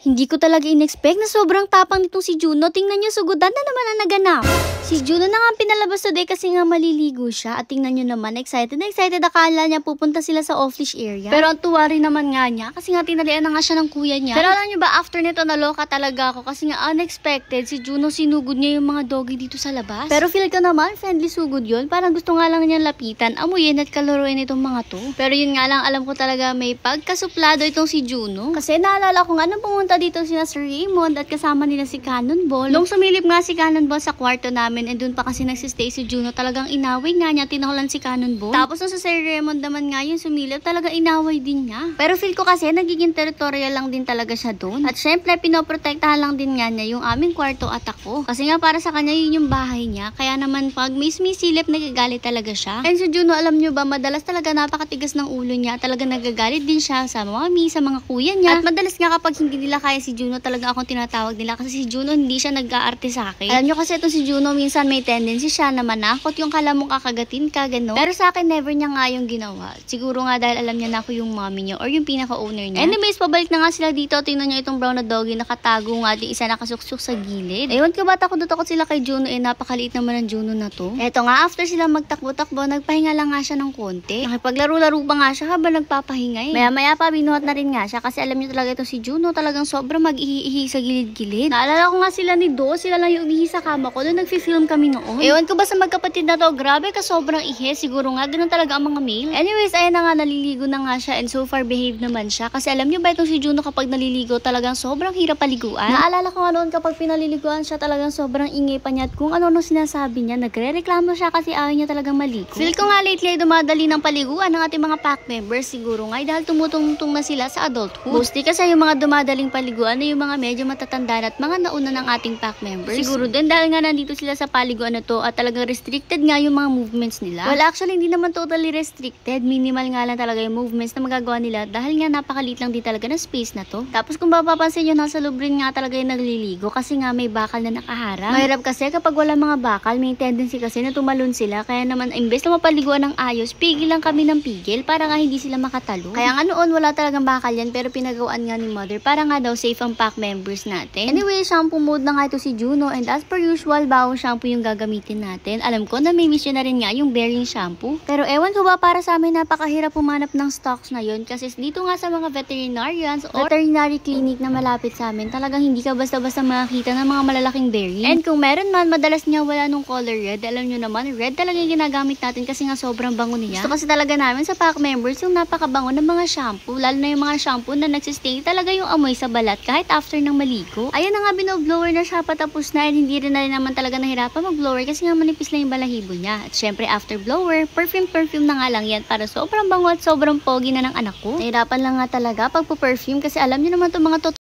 Hindi ko talaga in-expect na sobrang tapang nitong si Juno. Tingnan nyo, sugudan na naman ang naganap. Si Juno na nga ang pinalabas today kasi nga maliligo siya. At tingnan nyo naman, excited na excited. Akala niya pupunta sila sa off-leash area. Pero ang tuwa rin naman nga niya kasi nga tinalian na nga siya ng kuya niya. Pero alam nyo ba, after nito naloka talaga ako kasi nga unexpected, si Juno sinugod niya yung mga doggy dito sa labas. Pero feel ko naman, friendly sugod yun. Parang gusto nga lang niyang lapitan, amuyin at kalaruin itong mga to. Pero yun nga lang, alam ko talaga may pagkasuplado itong si Juno. Kasi naalala ko nga nung pumunta dito sina Sir Raymond at kasama nila si Cannonball. Nung sumilip nga si Cannonball sa kwarto namin and dun pa kasi nagsistay si Juno, talagang inaway nga niya, tinakulan si Cannonball. Tapos nung sa Sir Raymond naman nga yung sumilip, talagang inaway din niya. Pero feel ko kasi nagiging territorial lang din talaga siya doon. At syempre, pinoprotektahan lang din nga niya yung aming kwarto at ako. Kasi nga para sa kanya yun yung bahay niya. Kaya naman pag may sumisilip, nagagalit talaga siya. And si Juno, alam nyo ba, madalas talaga napakatigas ng ulo niya. Talaga nagagalit din siya sa mami, sa mga kuya niya. At madalas nga kapag hindi nila kaya si Juno, talaga akong tinatawag nila. Kasi si Juno hindi siya nag-aarte sa akin. Alam nyo kasi itong si Juno, minsan may tendency siya na manakot yung kala mong kakagatin ka, gano'n. Pero sa akin, never niya nga yung ginawa. Siguro nga dahil alam niya na ako yung mommy niya or yung pinaka-owner niya. Anyways, pabalik na nga sila dito. Tingnan niyo itong brown na doggy, nakatago nga di isa nakasuksok sa gilid. Ewan ko ba, takot sila kay Juno, napakaliit naman ng Juno na to. Eto nga, after sila magtakbo-takbo, nagpahinga lang nga siya ng konti. Nakipaglaro-laro pa nga siya habang nagpapahinga. Maya-maya pa, binuhat na rin nga siya kasi alam niyo talaga ito si Juno, talagang sobrang mag-ihi sa gilid-gilid. Naalala ko nga sila ni Do, sila lang yung umihi sa kama ko. Doon nagfi-film kami noon. Ewan ko ba sa magkapatid na to, grabe ka sobrang ihi. Siguro nga, ganun talaga ang mga male. Anyways, ayan na nga, naliligo na nga siya and so far behaved naman siya. Kasi alam niyo ba itong si Juno kapag naliligo, talagang sobrang hirap paliguan. Naalala ko nga noon kapag pinaliliguan siya, talagang sobrang ingay pa niya at kung ano sinasabi niya, nagre-reklamo siya kasi ayaw niya talagang maligo. Feel ko nga lately ay dumadali ng paliguan ng ating mga pack members. Siguro nga dahil tumutungtong na sila sa adulthood. Mostly kasi yung mga dumadaling paliguan na yung mga medyo matatanda at mga nauna ng ating pack members. Siguro din dahil nga nandito sila sa paliguan na to at talagang restricted nga yung mga movements nila. Well, actually hindi naman totally restricted. Minimal nga lang talaga yung movements na magagawa nila dahil nga napakaliit lang din talaga ng space na to. Tapos kung mapapansin nyo, nasa loob rin nga talaga yung nagliligo kasi nga may bakal na nakaharang. Mahirap kasi kapag wala mga bakal, may tendency kasi na tumalon sila. Kaya naman, imbes na mapaliguan ng ayos, pigil lang kami ng pigil para nga hindi sila makatalo. Kaya nga noon, wala talagang bakal yan pero pinagawaan nga ni mother para nga daw safe ang pack members natin. Anyway, shampoo mode na nga ito si Juno and as per usual, bawang shampoo yung gagamitin natin. Alam ko na may mission na rin nga yung bearing shampoo. Pero ewan ko ba, para sa amin napakahirap pumanap ng stocks na yun kasi dito nga sa mga veterinarians or veterinary clinic na malapit sa amin, talagang hindi ka basta-basta makakita ng mga malalaking bearing. And kung meron man, madalas niya wala nung color red. Alam nyo naman, red talaga yung ginagamit natin kasi nga sobrang bango niya. Gusto kasi talaga namin sa pack members yung napakabango ng mga shampoo. Lalo na yung mga shampoo na nagsistay talaga yung amoy sa balat kahit after ng maligo. Ayun na nga, binoblower na siya patapos na and hindi rin na rin naman talaga nahirapan mag-blower kasi nga manipis lang yung balahibo niya. At syempre after blower, perfume na nga lang yan para sobrang bango at sobrang pogi na ng anak ko. Nahirapan lang nga talaga pagpo-perfume kasi alam niyo naman itong mga